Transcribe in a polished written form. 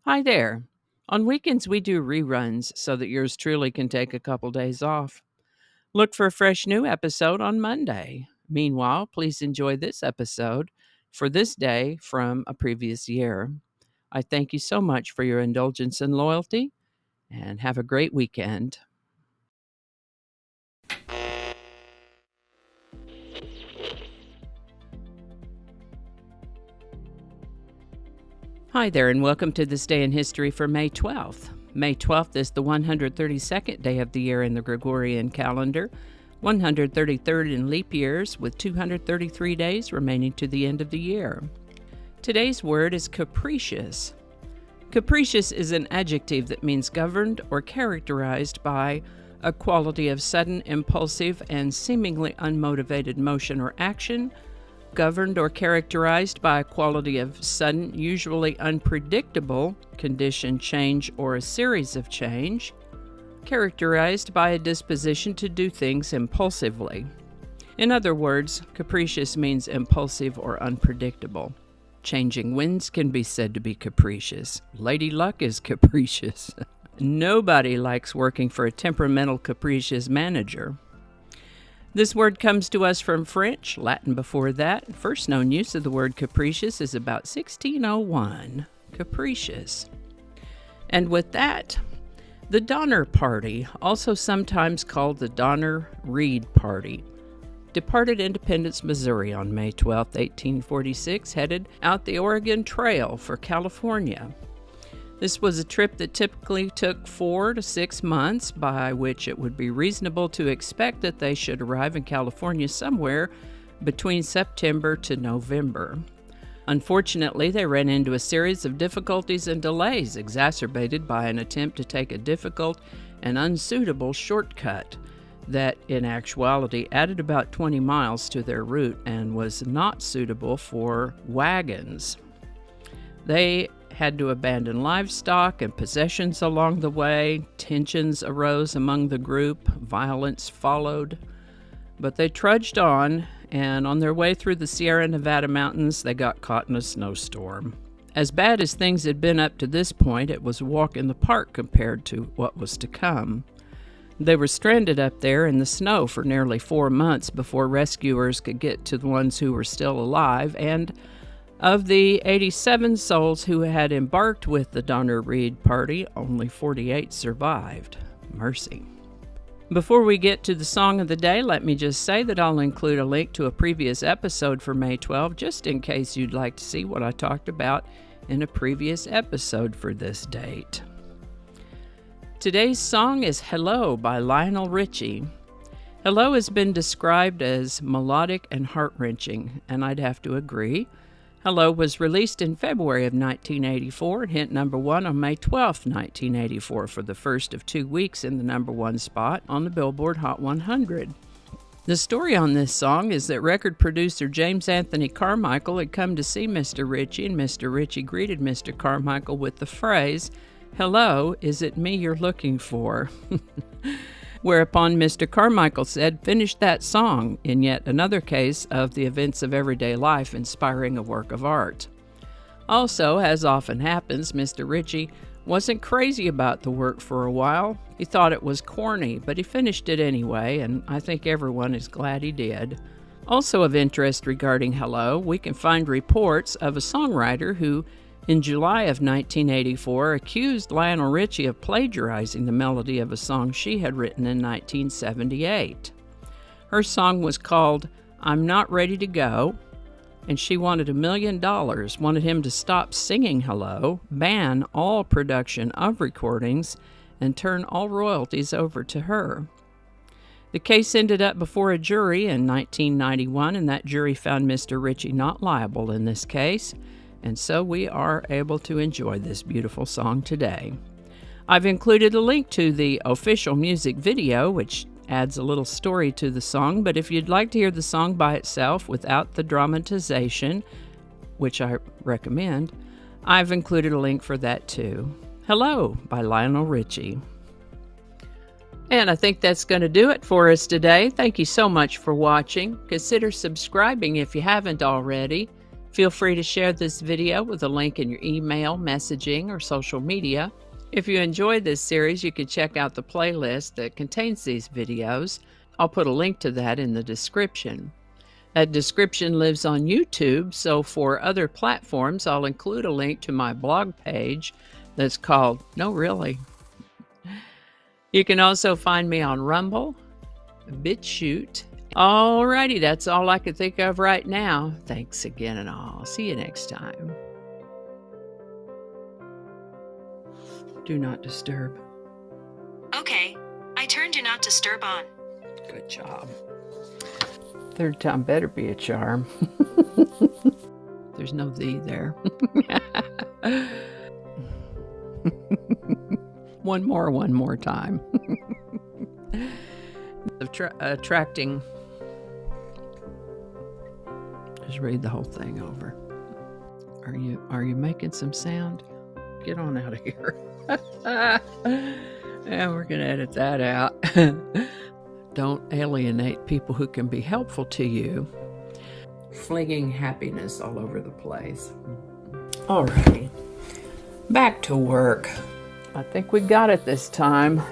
Hi there. On weekends, we do reruns so that yours truly can take a couple days off. Look for a fresh new episode on Monday. Meanwhile, please enjoy this episode for this day from a previous year. I thank you so much for your indulgence and loyalty, and have a great weekend. Hi there, and welcome to this day in history for May 12th. May 12th is the 132nd day of the year in the Gregorian calendar, 133rd in leap years, with 233 days remaining to the end of the year. Today's word is capricious. Capricious is an adjective that means governed or characterized by a quality of sudden, impulsive, and seemingly unmotivated motion or action, governed or characterized by a quality of sudden, usually unpredictable condition change or a series of change, characterized by a disposition to do things impulsively. In other words, capricious means impulsive or unpredictable. Changing winds can be said to be capricious. Lady Luck is capricious. Nobody likes working for a temperamental, capricious manager. This word comes to us from French, Latin before that. First known use of the word capricious is about 1601. Capricious. And with that, the Donner Party, also sometimes called the Donner-Reed Party, departed Independence, Missouri on May 12, 1846, headed out the Oregon Trail for California. This was a trip that typically took 4 to 6 months, by which it would be reasonable to expect that they should arrive in California somewhere between September to November. Unfortunately, they ran into a series of difficulties and delays, exacerbated by an attempt to take a difficult and unsuitable shortcut that in actuality added about 20 miles to their route and was not suitable for wagons. They had to abandon livestock and possessions along the way. Tensions arose among the group. Violence followed. But they trudged on, and on their way through the Sierra Nevada mountains, they got caught in a snowstorm. As bad as things had been up to this point, it was a walk in the park compared to what was to come. They were stranded up there in the snow for nearly 4 months before rescuers could get to the ones who were still alive, and of the 87 souls who had embarked with the Donner-Reed Party, only 48 survived. Mercy. Before we get to the song of the day, let me just say that I'll include a link to a previous episode for May 12, just in case you'd like to see what I talked about in a previous episode for this date. Today's song is Hello by Lionel Richie. Hello has been described as melodic and heart-wrenching, and I'd have to agree. Hello was released in February of 1984 and hit number 1 on May 12, 1984 for the first of 2 weeks in the number 1 spot on the Billboard Hot 100. The story on this song is that record producer James Anthony Carmichael had come to see Mr. Richie, and Mr. Richie greeted Mr. Carmichael with the phrase, "Hello, is it me you're looking for?" Whereupon Mr. Carmichael said, "Finish that song," in yet another case of the events of everyday life inspiring a work of art. Also, as often happens, Mr. Richie wasn't crazy about the work for a while. He thought it was corny, but he finished it anyway, and I think everyone is glad he did. Also of interest regarding Hello, we can find reports of a songwriter who, in July of 1984, accused Lionel Richie of plagiarizing the melody of a song she had written in 1978. Her song was called I'm Not Ready to Go, and she wanted $1 million, wanted him to stop singing Hello, ban all production of recordings, and turn all royalties over to her. The case ended up before a jury in 1991, and that jury found Mr. Richie not liable in this case. And so we are able to enjoy this beautiful song today. I've included a link to the official music video, which adds a little story to the song, but if you'd like to hear the song by itself without the dramatization, which I recommend, I've included a link for that too. Hello by Lionel Richie. And I think that's going to do it for us today. Thank you so much for watching. Consider subscribing if you haven't already. Feel free to share this video with a link in your email, messaging, or social media. If you enjoyed this series, you can check out the playlist that contains these videos. I'll put a link to that in the description. That description lives on YouTube, so for other platforms, I'll include a link to my blog page that's called No Really. You can also find me on Rumble, BitChute. Alrighty, that's all I can think of right now. Thanks again, and I'll see you next time. Do not disturb. Okay, I turned Do Not Disturb on. Good job. Third time better be a charm. There's no thee there. One more time. Attracting. Just read the whole thing over. Are you making some sound? Get on out of here. And we're gonna edit that out. Don't alienate people who can be helpful to you. Flinging happiness all over the place. Alrighty, back to work. I think we got it this time.